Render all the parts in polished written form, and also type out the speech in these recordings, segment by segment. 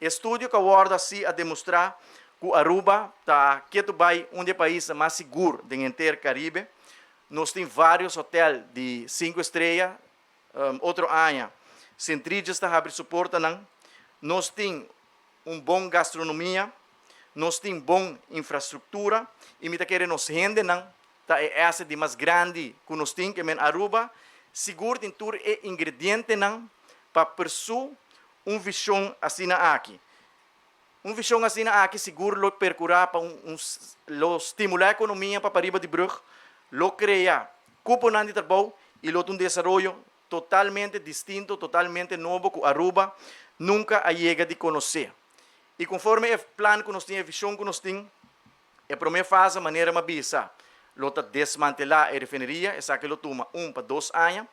Estudo que aborda assim a demonstrar que Aruba está um dos países mais seguros do inteiro Caribe. Nós temos vários hotéis de 5 estrelas, outro ano, Centrídeos está abrindo suporte. Nós temos uma boa gastronomia, nós temos boa infraestrutura, e me querendo nos rende, tá é essa de mais grande que nós temos, que é Aruba, seguro em tudo é ingrediente para persu visão assim aqui. Visão assim aqui seguro lo percurar para lo estimular a economia para arriba de Brug, lo criar cupo de trabalho e lo desenvolvimento totalmente distinto, totalmente novo que Aruba nunca chega de conhecer. E conforme o plano que nós temos, a visão que nós temos, a primeira fase, a maneira mais bisa, lo desmantelar a refineria, essa que lo toma 1 para 2 anos,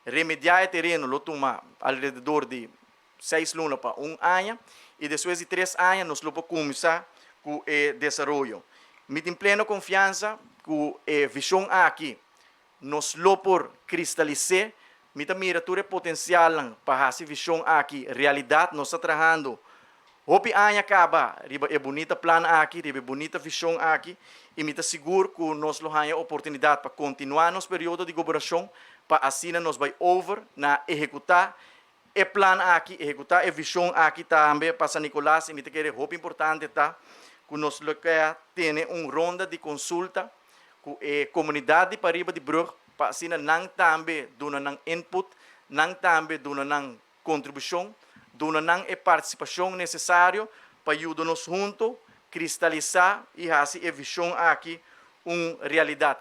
remediar o terreno, lo toma alrededor de 6 lunas para 1 ano, e depois de 3 anos, nós vamos começar com o desenvolvimento. Me tenho plena confiança que a visão aqui, nós vamos cristalizar, me mira todo o potencial para essa visão aqui, realidade, nós estamos trabalhando. Hopi ano acaba, é bonita plano aqui, é bonita visão aqui, e me está seguro que nós vamos ter a oportunidade para continuar nosso período de governação, para assim nós vamos over na executar o plano aqui, executar a visão aqui também para San Nicolás, e me quer muito importante tá, que nós tenha uma ronda de consulta com a comunidade para riba de Brug, para assim não também dona input, não também dona contribuição, dona a participação necessária para ajudar-nos juntos, cristalizar e fazer a visão aqui uma realidade.